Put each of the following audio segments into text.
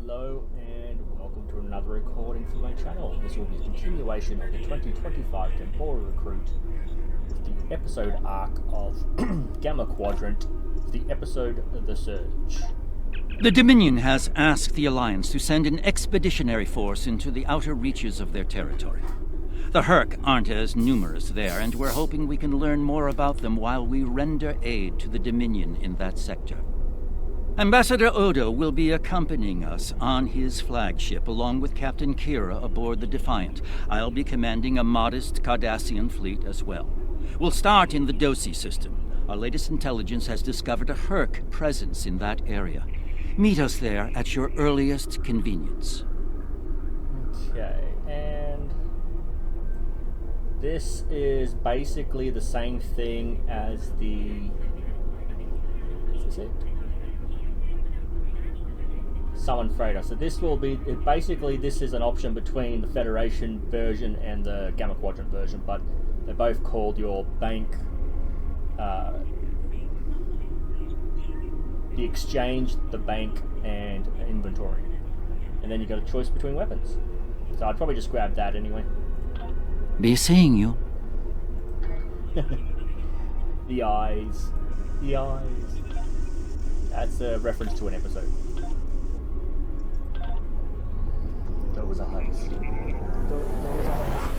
Hello and welcome to another recording from my channel. This will be a continuation of the 2025 Temporal Recruit with the episode arc of Gamma Quadrant, the episode The Surge. The Dominion has asked the Alliance to send an expeditionary force into the outer reaches of their territory. The Herc aren't as numerous there, and we're hoping we can learn more about them while we render aid to the Dominion in that sector. Ambassador Odo will be accompanying us on his flagship, along with Captain Kira aboard the Defiant. I'll be commanding a modest Cardassian fleet as well. We'll start in the Dosi system. Our latest intelligence has discovered a Herc presence in that area. Meet us there at your earliest convenience. Okay, and this is basically the same thing as the... Is this it? Summon Freighter. So this will be... Basically, this is an option between the Federation version and the Gamma Quadrant version, but they're both called your bank... the exchange, the bank, and inventory. And then you got a choice between weapons. So I'd probably just grab that anyway. Be seeing you. The eyes. The eyes. That's a reference to an episode. Those eyes. Those eyes.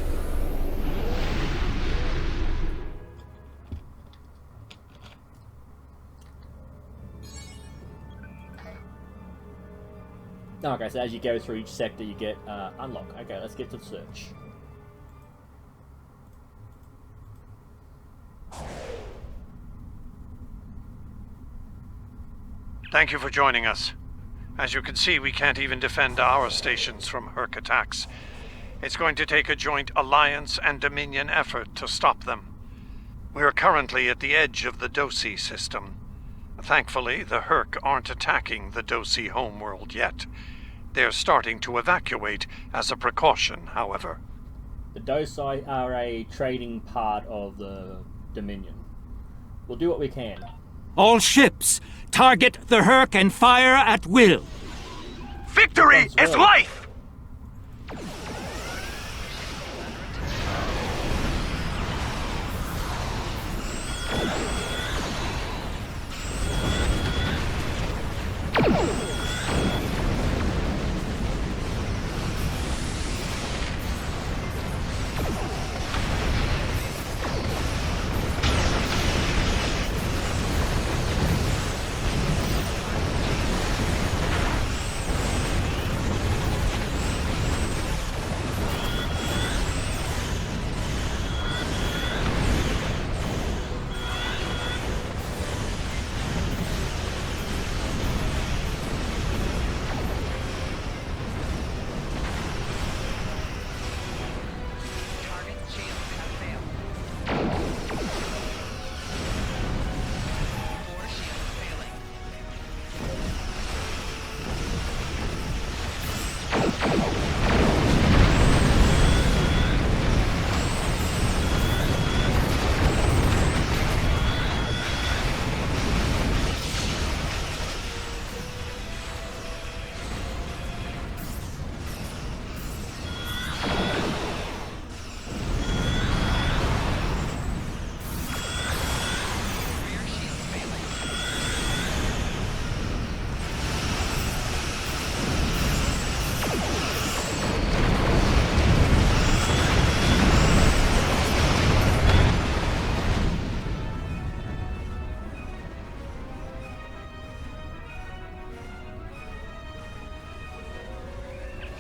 Okay, so as you go through each sector, you get unlock. Okay, let's get to the search. Thank you for joining us. As you can see, we can't even defend our stations from Herc attacks. It's going to take a joint Alliance and Dominion effort to stop them. We are currently at the edge of the Dosi system. Thankfully, the Herc aren't attacking the Dosi homeworld yet. They're starting to evacuate as a precaution, however. The Dosi are a trading part of the Dominion. We'll do what we can. All ships, target the Herc and fire at will. Victory is life!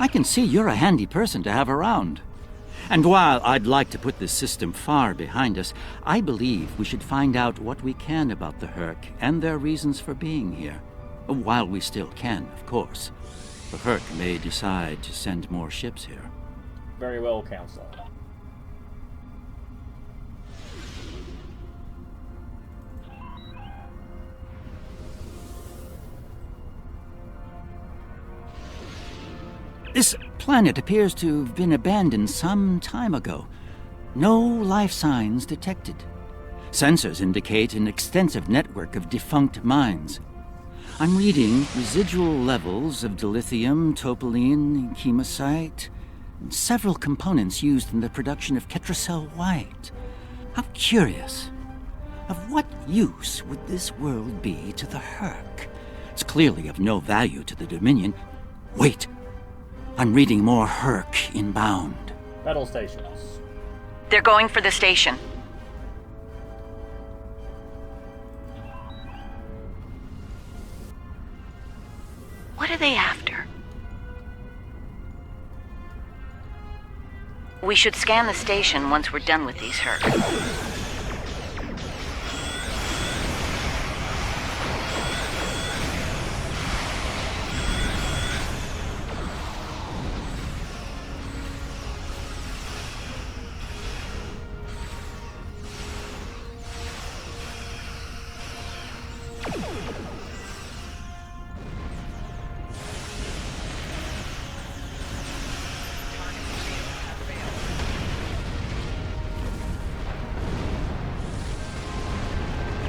I can see you're a handy person to have around. And while I'd like to put this system far behind us, I believe we should find out what we can about the Herc and their reasons for being here. While we still can, of course. The Herc may decide to send more ships here. Very well, Counselor. This planet appears to have been abandoned some time ago. No life signs detected. Sensors indicate an extensive network of defunct mines. I'm reading residual levels of dilithium, topoline, chemosite, and several components used in the production of ketracel white. How curious. Of what use would this world be to the Herc? It's clearly of no value to the Dominion. Wait! I'm reading more Herc inbound. Battle stations. They're going for the station. What are they after? We should scan the station once we're done with these Herc.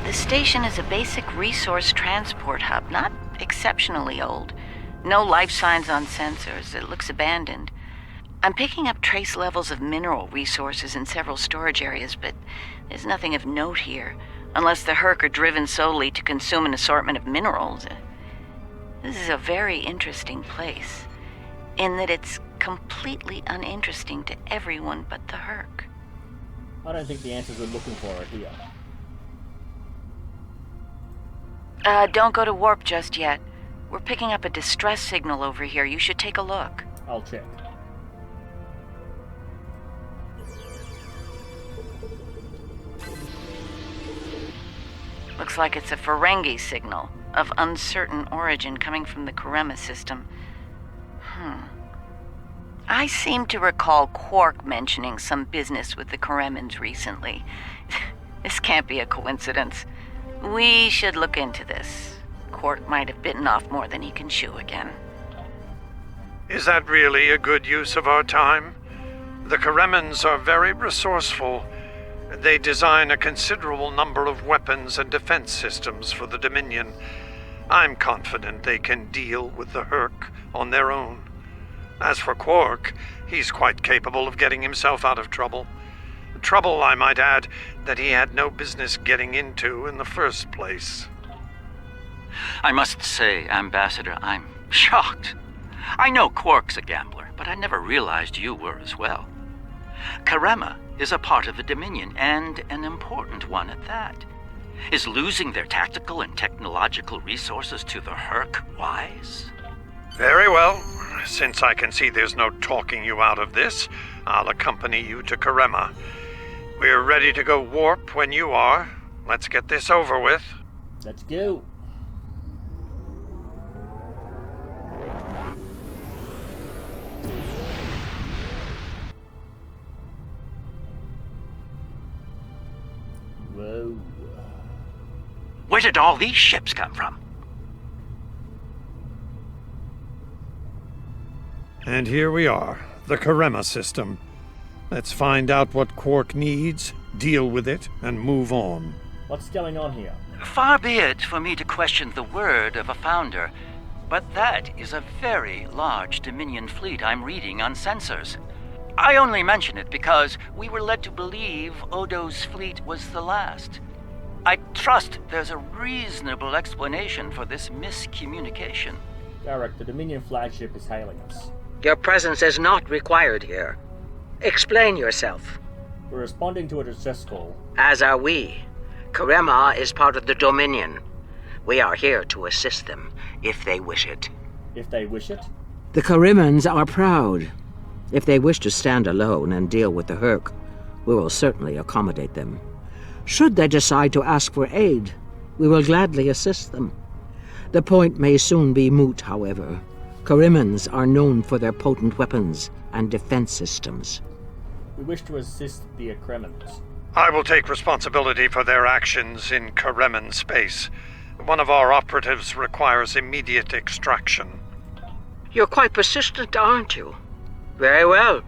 The station is a basic resource transport hub, not exceptionally old. No life signs on sensors. It looks abandoned. I'm picking up trace levels of mineral resources in several storage areas, but there's nothing of note here, unless the Herc are driven solely to consume an assortment of minerals. This is a very interesting place, in that it's completely uninteresting to everyone but the Herc. I don't think the answers we're looking for are here. Don't go to warp just yet. We're picking up a distress signal over here. You should take a look. I'll check. Looks like it's a Ferengi signal of uncertain origin coming from the Karema system. I seem to recall Quark mentioning some business with the Karemans recently. This can't be a coincidence. We should look into this. Quark might have bitten off more than he can chew again. Is that really a good use of our time? The Karemans are very resourceful. They design a considerable number of weapons and defense systems for the Dominion. I'm confident they can deal with the Herc on their own. As for Quark, he's quite capable of getting himself out of trouble. Trouble, I might add, that he had no business getting into in the first place. I must say, Ambassador, I'm shocked. I know Quark's a gambler, but I never realized you were as well. Karema is a part of the Dominion, and an important one at that. Is losing their tactical and technological resources to the Herc wise? Very well. Since I can see there's no talking you out of this, I'll accompany you to Karema. We're ready to go warp when you are. Let's get this over with. Let's go. Whoa. Where did all these ships come from? And here we are, the Karema system. Let's find out what Quark needs, deal with it, and move on. What's going on here? Far be it for me to question the word of a founder, but that is a very large Dominion fleet I'm reading on sensors. I only mention it because we were led to believe Odo's fleet was the last. I trust there's a reasonable explanation for this miscommunication. Derek, the Dominion flagship is hailing us. Your presence is not required here. Explain yourself. We're responding to a distress call. As are we. Karema is part of the Dominion. We are here to assist them, if they wish it. If they wish it? The Karemans are proud. If they wish to stand alone and deal with the Herc, we will certainly accommodate them. Should they decide to ask for aid, we will gladly assist them. The point may soon be moot, however. Karemans are known for their potent weapons and defense systems. We wish to assist the Akremans. I will take responsibility for their actions in Kareman space. One of our operatives requires immediate extraction. You're quite persistent, aren't you? Very well.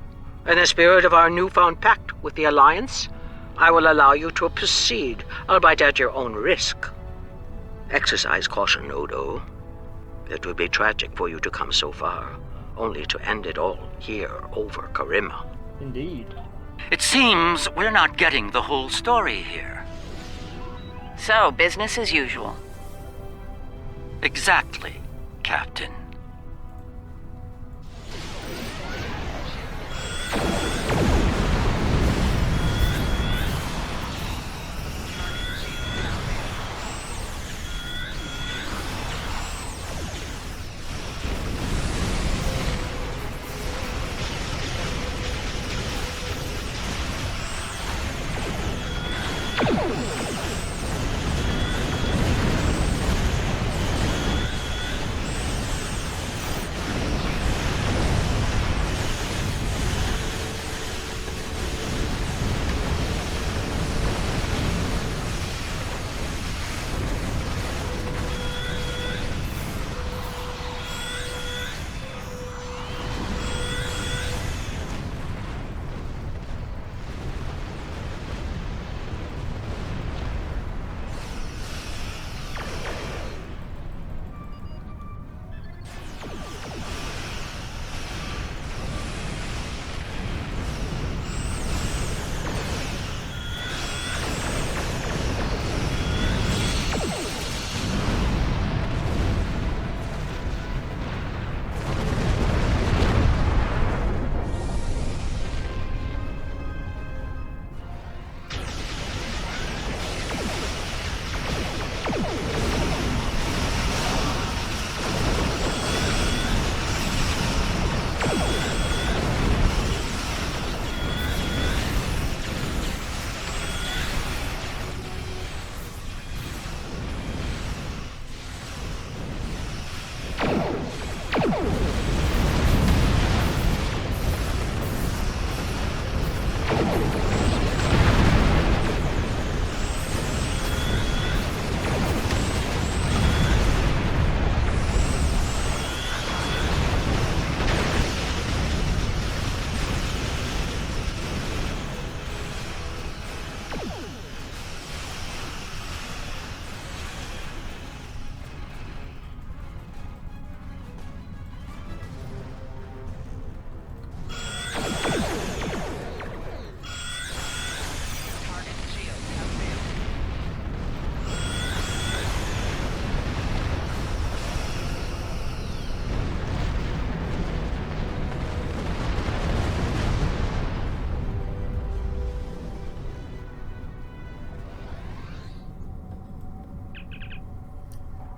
In the spirit of our newfound pact with the Alliance, I will allow you to proceed, albeit at your own risk. Exercise caution, Odo. It would be tragic for you to come so far, only to end it all here over Karima. Indeed. It seems we're not getting the whole story here. So, business as usual. Exactly, Captain.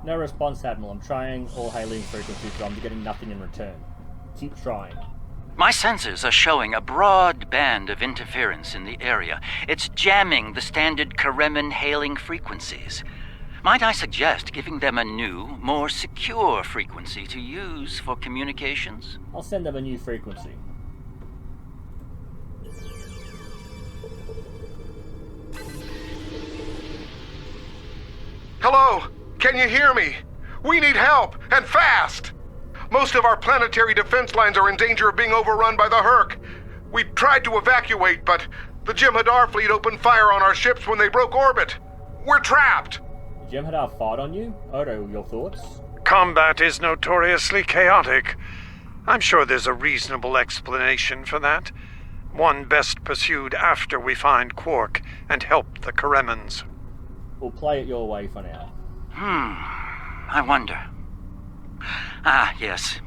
No response, Admiral. I'm trying all hailing frequencies, but I'm getting nothing in return. Keep trying. My sensors are showing a broad band of interference in the area. It's jamming the standard Kareman hailing frequencies. Might I suggest giving them a new, more secure frequency to use for communications? I'll send them a new frequency. Hello? Can you hear me? We need help, and fast! Most of our planetary defense lines are in danger of being overrun by the Herc. We tried to evacuate, but the Jem'Hadar fleet opened fire on our ships when they broke orbit. We're trapped! Jem'Hadar fired on you? Odo, your thoughts? Combat is notoriously chaotic. I'm sure there's a reasonable explanation for that. One best pursued after we find Quark and help the Karemans. We'll play it your way for now. I wonder. Ah, yes.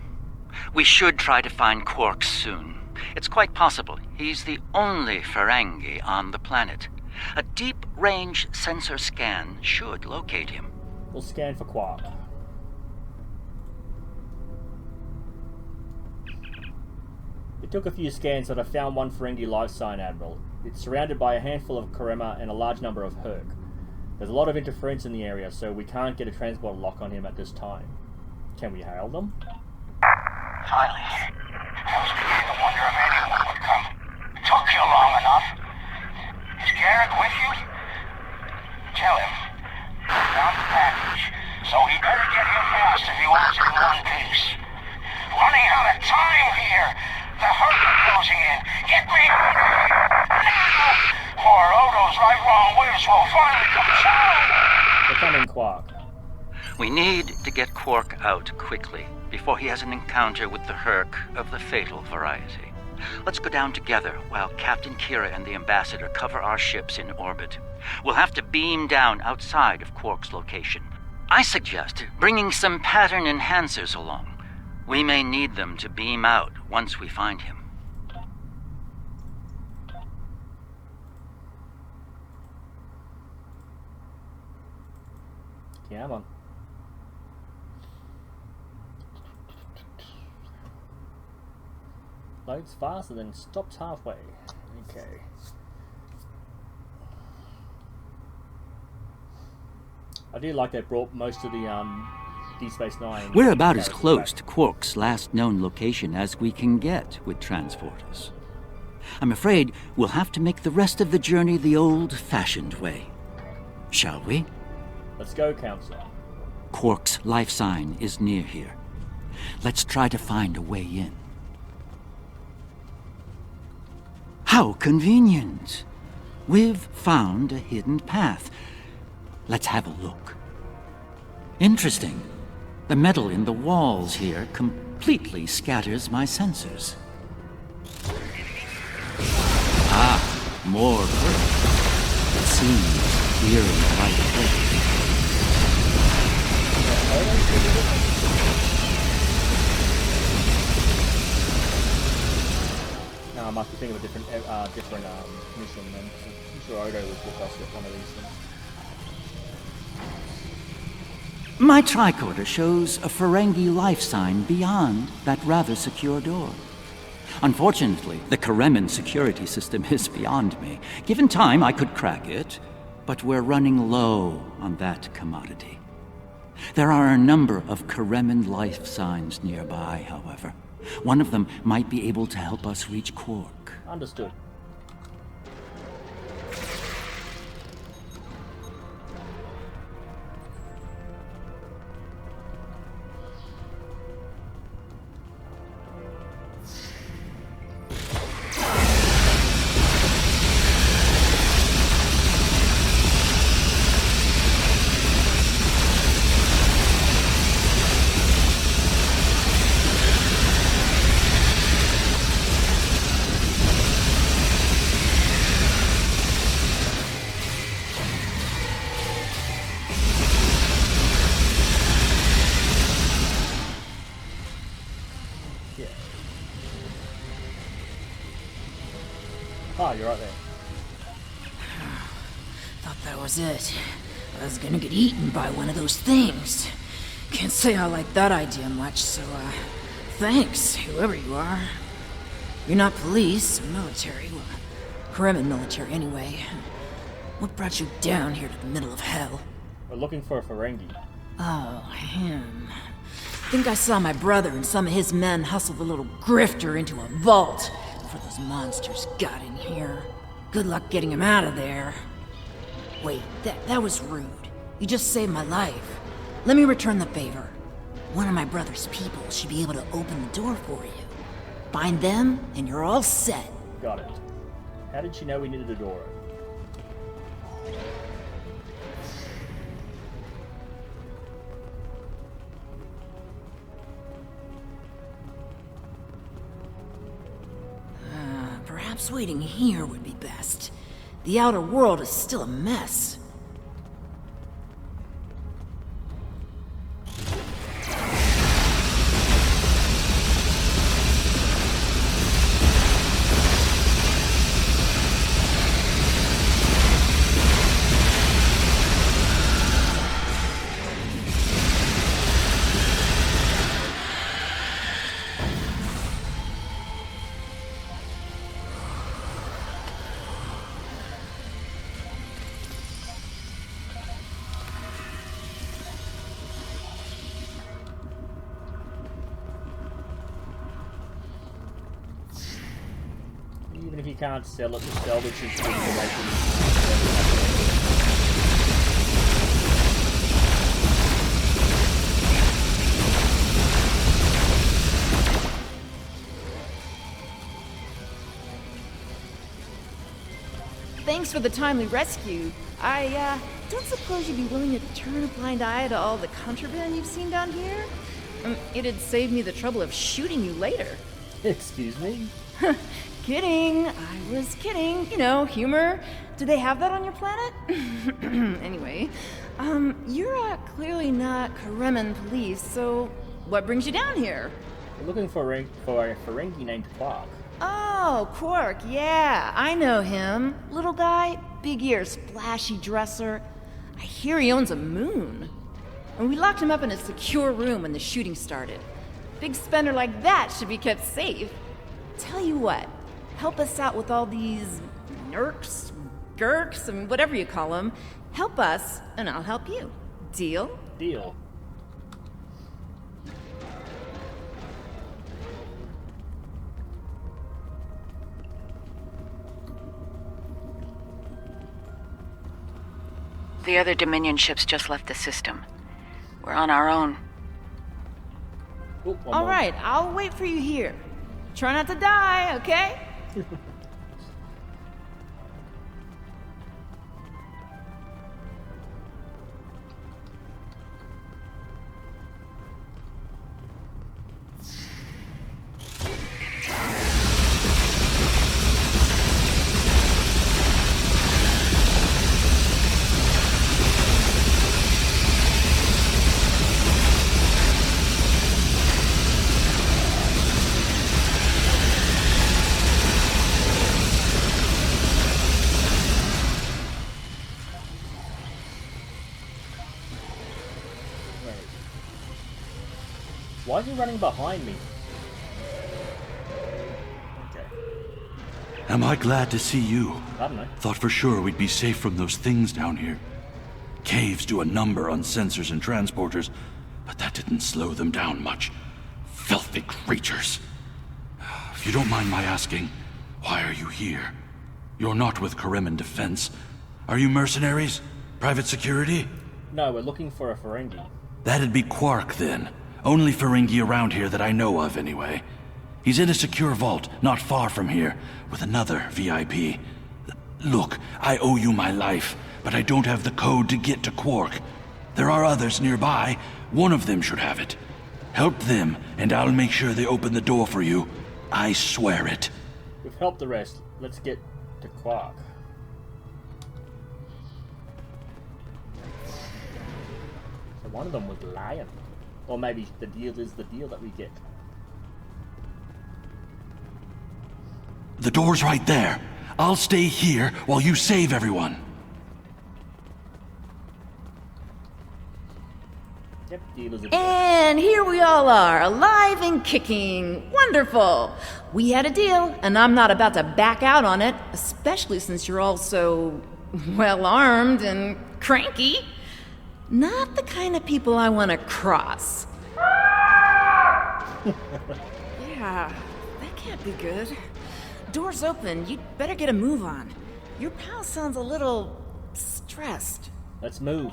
We should try to find Quark soon. It's quite possible he's the only Ferengi on the planet. A deep-range sensor scan should locate him. We'll scan for Quark. It took a few scans, but I found one Ferengi life sign, Admiral. It's surrounded by a handful of Karema and a large number of Herc. There's a lot of interference in the area, so we can't get a transport lock on him at this time. Can we hail them? Finally. I was beginning to wonder if anyone would come. It took you long enough. Is Garrick with you? Tell him. I found the package, so he better get here fast if he wants it in one piece. Running out of time here! The Herc are closing in! Get me out of here! Now! Poor Odo's right wrong whiz will finally come true! They're coming, Quark. We need to get Quark out quickly, before he has an encounter with the Herc of the fatal variety. Let's go down together while Captain Kira and the Ambassador cover our ships in orbit. We'll have to beam down outside of Quark's location. I suggest bringing some pattern enhancers along. We may need them to beam out once we find him. Yeah, man. Loads faster than stops halfway. Okay. I do like they brought most of the Deep Space Nine. We're about as close to Quark's last known location as we can get with transporters. I'm afraid we'll have to make the rest of the journey the old-fashioned way. Shall we? Let's go, Counselor. Quark's life sign is near here. Let's try to find a way in. How convenient! We've found a hidden path. Let's have a look. Interesting. The metal in the walls here completely scatters my sensors. Ah, more work. It seems we're in the right place. No, I must be thinking of a different mission then. I'm sure Odo was with us with one of these things. My tricorder shows a Ferengi life sign beyond that rather secure door. Unfortunately, the Karemin security system is beyond me. Given time, I could crack it, but we're running low on that commodity. There are a number of Karemin life signs nearby, however. One of them might be able to help us reach Quark. Understood. Ah, you're right there. Thought that was it. I was gonna get eaten by one of those things. Can't say I like that idea much, so, thanks, whoever you are. You're not police or military. Well, Kremen military, anyway. What brought you down here to the middle of hell? We're looking for a Ferengi. Oh, him. Think I saw my brother and some of his men hustle the little grifter into a vault before those monsters got in here. Good luck getting him out of there. Wait, that was rude. You just saved my life. Let me return the favor. One of my brother's people should be able to open the door for you. Find them, and you're all set. Got it. How did she know we needed a door? Perhaps waiting here would be best. The outer world is still a mess. Even if you can't sell it, the salvage is good information. thanks for the timely rescue. I don't suppose you'd be willing to turn a blind eye to all the contraband you've seen down here? It'd save me the trouble of shooting you later. Excuse me? Kidding. I was kidding. You know, humor. Do they have that on your planet? Anyway, you're clearly not Kremen police, so what brings you down here? We're looking for a Ferengi named Quark. Oh, Quark, yeah, I know him. Little guy, big ears, flashy dresser. I hear he owns a moon. And we locked him up in a secure room when the shooting started. Big spender like that should be kept safe. Tell you what, help us out with all these nerks, gurks, and whatever you call them. Help us, and I'll help you. Deal? Deal. The other Dominion ships just left the system. We're on our own. Oh, All right, I'll wait for you here. Try not to die, okay? Why is he running behind me? Okay. Am I glad to see you? I don't know. Thought for sure we'd be safe from those things down here. Caves do a number on sensors and transporters, but that didn't slow them down much. Filthy creatures. If you don't mind my asking, why are you here? You're not with Kremen Defense. Are you mercenaries? Private security? No, we're looking for a Ferengi. That'd be Quark, then. Only Ferengi around here that I know of, anyway. He's in a secure vault, not far from here, with another VIP. Look, I owe you my life, but I don't have the code to get to Quark. There are others nearby. One of them should have it. Help them, and I'll make sure they open the door for you. I swear it. We've helped the rest. Let's get to Quark. So one of them was lying. Or maybe the deal is the deal that we get. The door's right there. I'll stay here while you save everyone. Yep, deal is a deal. And here we all are, alive and kicking. Wonderful. We had a deal, and I'm not about to back out on it, especially since you're all so well-armed and cranky. Not the kind of people I want to cross. Yeah, that can't be good. Door's open. You'd better get a move on. Your pal sounds a little stressed. Let's move.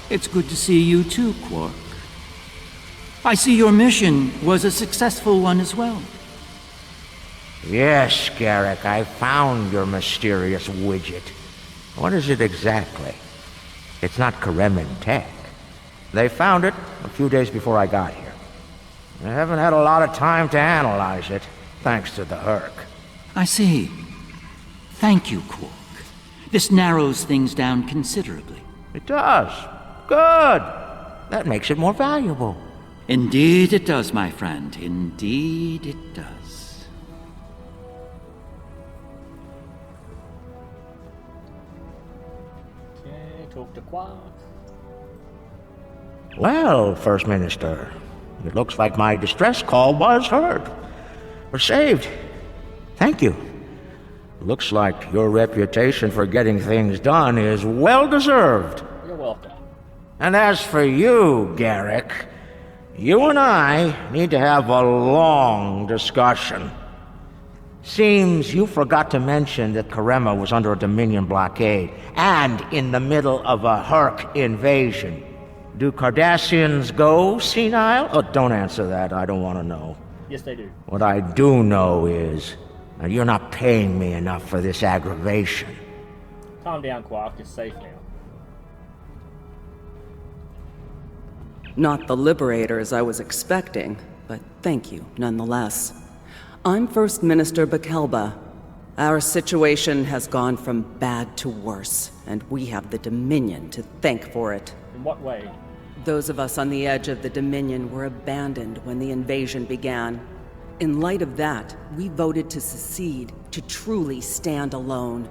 It's good to see you too, Quark. I see your mission was a successful one as well. Yes, Garrick, I found your mysterious widget. What is it exactly? It's not Kremen tech. They found it a few days before I got here. I haven't had a lot of time to analyze it, thanks to the Herc. I see. Thank you, Quark. This narrows things down considerably. It does. Good. That makes it more valuable. Indeed it does, my friend. Indeed it does. Okay, talk to Quark. Well, First Minister, it looks like my distress call was heard. Or saved. Thank you. Looks like your reputation for getting things done is well deserved. You're welcome. And as for you, Garrick, you and I need to have a long discussion. Seems you forgot to mention that Karema was under a Dominion blockade and in the middle of a Herc invasion. Do Cardassians go senile? Oh, don't answer that. I don't want to know. Yes, they do. What I do know is you're not paying me enough for this aggravation. Calm down, Quark. It's safe now. Not the liberators I was expecting, but thank you nonetheless. I'm First Minister Bakelba. Our situation has gone from bad to worse, and we have the Dominion to thank for it. In what way? Those of us on the edge of the Dominion were abandoned when the invasion began. In light of that, we voted to secede, to truly stand alone.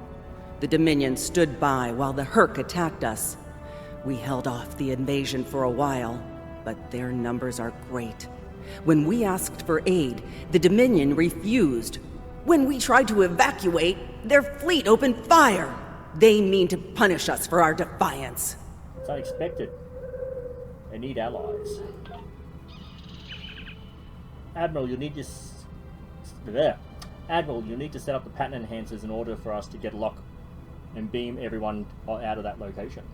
The Dominion stood by while the Herc attacked us. We held off the invasion for a while, but their numbers are great. When we asked for aid, the Dominion refused. When we tried to evacuate, their fleet opened fire. They mean to punish us for our defiance. It's unexpected. They need allies. Admiral, you need to set up the pattern enhancers in order for us to get a lock and beam everyone out of that location.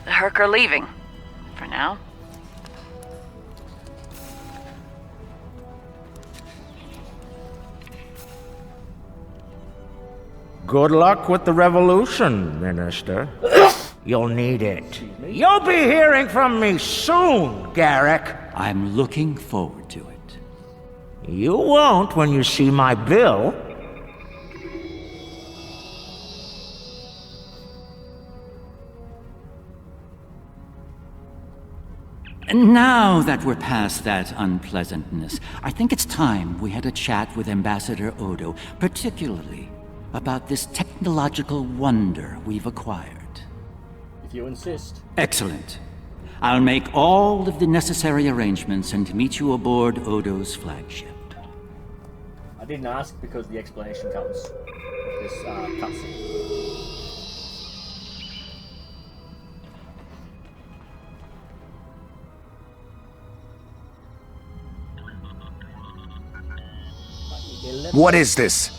The Herc are leaving. For now. Good luck with the revolution, Minister. You'll need it. You'll be hearing from me soon, Garrick. I'm looking forward to it. You won't when you see my bill. And now that we're past that unpleasantness, I think it's time we had a chat with Ambassador Odo, particularly about this technological wonder we've acquired. If you insist. Excellent. I'll make all of the necessary arrangements and meet you aboard Odo's flagship. I didn't ask because the explanation comes with this cutscene. What is this?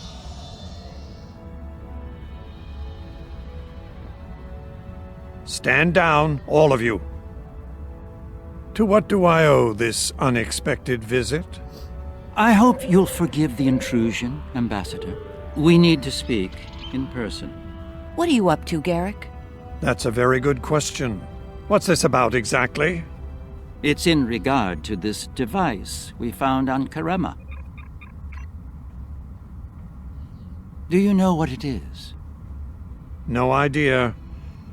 Stand down, all of you. To what do I owe this unexpected visit? I hope you'll forgive the intrusion, Ambassador. We need to speak in person. What are you up to, Garrick? That's a very good question. What's this about exactly? It's in regard to this device we found on Karema. Do you know what it is? No idea.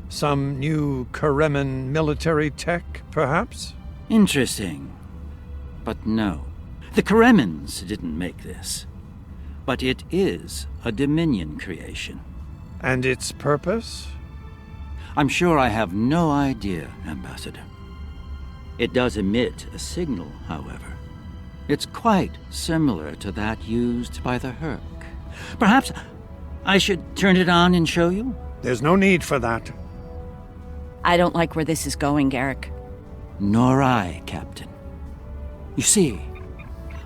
Some new Kareman military tech, perhaps? Interesting. But no. The Karemans didn't make this. But it is a Dominion creation. And its purpose? I'm sure I have no idea, Ambassador. It does emit a signal, however. It's quite similar to that used by the Herc. Perhaps I should turn it on and show you? There's no need for that. I don't like where this is going, Garrick. Nor I, Captain. You see,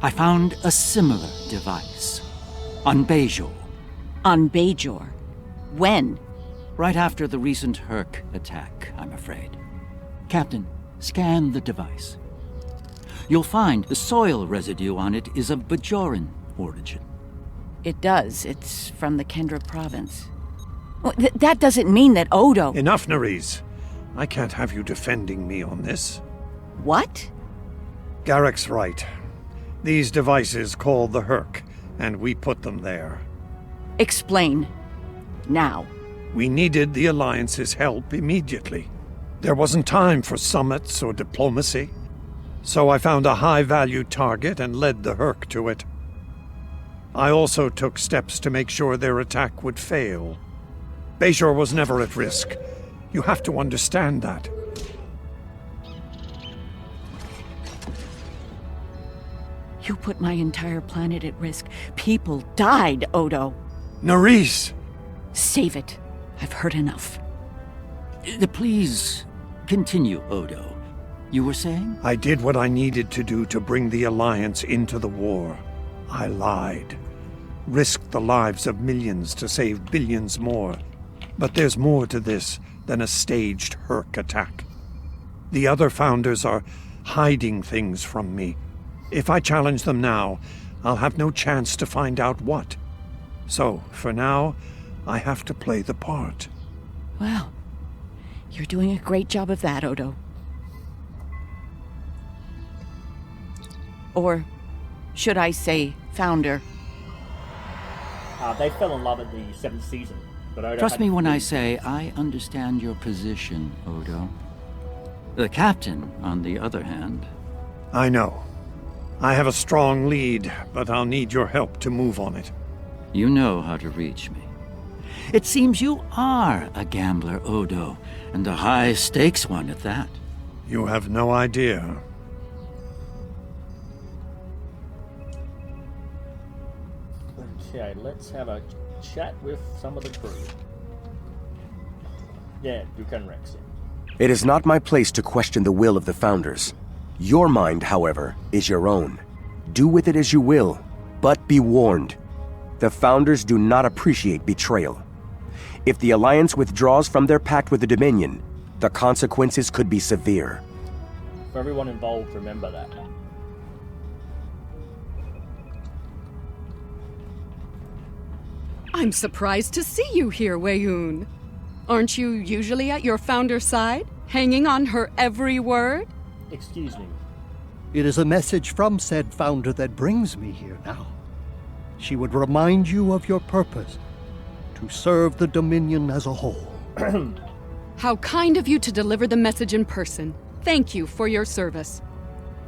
I found a similar device on Bajor. On Bajor? When? Right after the recent Herc attack, I'm afraid. Captain, scan the device. You'll find the soil residue on it is of Bajoran origin. It does. It's from the Kendra province. Well, that doesn't mean that Odo... Enough, Nerys. I can't have you defending me on this. What? Garrick's right. These devices called the Herc, and we put them there. Explain. Now. We needed the Alliance's help immediately. There wasn't time for summits or diplomacy. So I found a high-value target and led the Herc to it. I also took steps to make sure their attack would fail. Bajor was never at risk. You have to understand that. You put my entire planet at risk. People died, Odo. Nerys! Save it. I've heard enough. Please continue, Odo. You were saying? I did what I needed to do to bring the Alliance into the war. I lied. Risked the lives of millions to save billions more. But there's more to this than a staged Herc attack. The other Founders are hiding things from me. If I challenge them now, I'll have no chance to find out what. So, for now, I have to play the part. Well, you're doing a great job of that, Odo. Or should I say, Founder? They fell in love at the 7th season, but Odo Trust me when I say I understand your position, Odo. The Captain, on the other hand... I know. I have a strong lead, but I'll need your help to move on it. You know how to reach me. It seems you are a gambler, Odo, and a high-stakes one at that. You have no idea. Okay, let's have a chat with some of the crew. Yeah, you can, Rex. It is not my place to question the will of the Founders. Your mind, however, is your own. Do with it as you will, but be warned. The Founders do not appreciate betrayal. If the Alliance withdraws from their pact with the Dominion, the consequences could be severe. For everyone involved, remember that. I'm surprised to see you here, Weyoun. Aren't you usually at your Founder's side, hanging on her every word? Excuse me. It is a message from said Founder that brings me here now. She would remind you of your purpose, to serve the Dominion as a whole. How kind of you to deliver the message in person. Thank you for your service.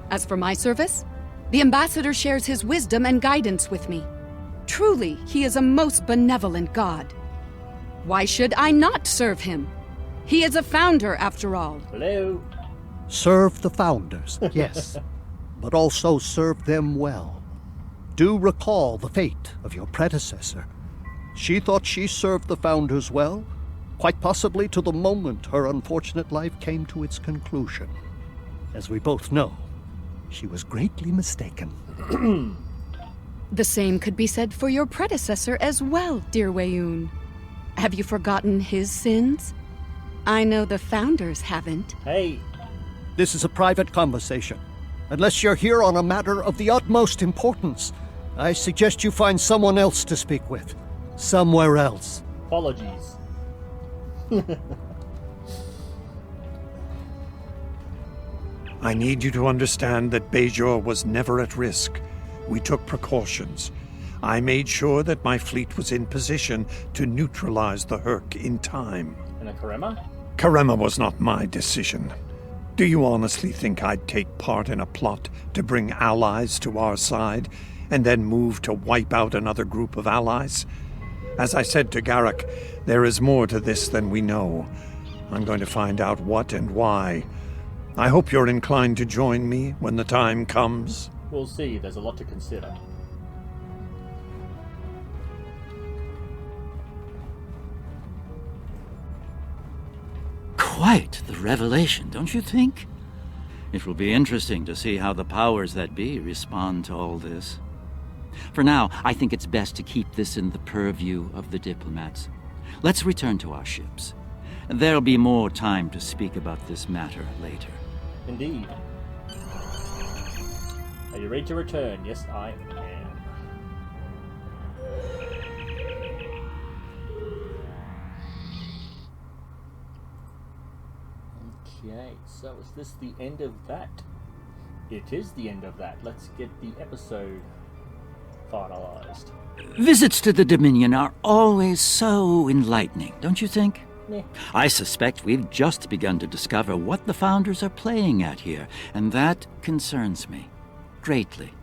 As for my service, the Ambassador shares his wisdom and guidance with me. Truly, he is a most benevolent god. Why should I not serve him? He is a Founder, after all. Hello? Serve the Founders, yes, but also serve them well. Do recall the fate of your predecessor. She thought she served the Founders well, quite possibly to the moment her unfortunate life came to its conclusion. As we both know, she was greatly mistaken. The same could be said for your predecessor as well, dear Weyoun. Have you forgotten his sins? I know the Founders haven't. Hey. This is a private conversation. Unless you're here on a matter of the utmost importance, I suggest you find someone else to speak with. Somewhere else. Apologies. I need you to understand that Bajor was never at risk. We took precautions. I made sure that my fleet was in position to neutralize the Herc in time. And a Karema? Karema was not my decision. Do you honestly think I'd take part in a plot to bring allies to our side, and then move to wipe out another group of allies? As I said to Garrick, there is more to this than we know. I'm going to find out what and why. I hope you're inclined to join me when the time comes. We'll see. There's a lot to consider. Quite the revelation, don't you think? It will be interesting to see how the powers that be respond to all this. For now, I think it's best to keep this in the purview of the diplomats. Let's return to our ships. There'll be more time to speak about this matter later. Indeed. Are you ready to return? Yes, I am. Okay, so is this the end of that? It is the end of that. Let's get the episode finalized. Visits to the Dominion are always so enlightening, don't you think? Yeah. I suspect we've just begun to discover what the Founders are playing at here, and that concerns me greatly.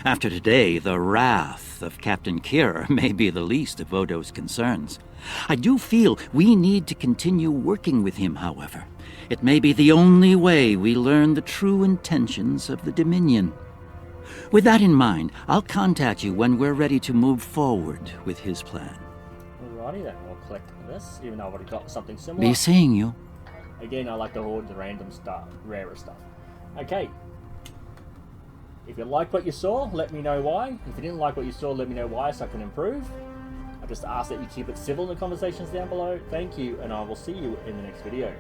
After today, the wrath of Captain Kira may be the least of Odo's concerns. I do feel we need to continue working with him, however. It may be the only way we learn the true intentions of the Dominion. With that in mind, I'll contact you when we're ready to move forward with his plan. Alrighty then, we'll collect this, even though I've already got something similar. Be seeing you. Again, I like to hoard the random stuff, rarer stuff. Okay. If you like what you saw, let me know why. If you didn't like what you saw, let me know why so I can improve. I just ask that you keep it civil in the conversations down below. Thank you, and I will see you in the next video.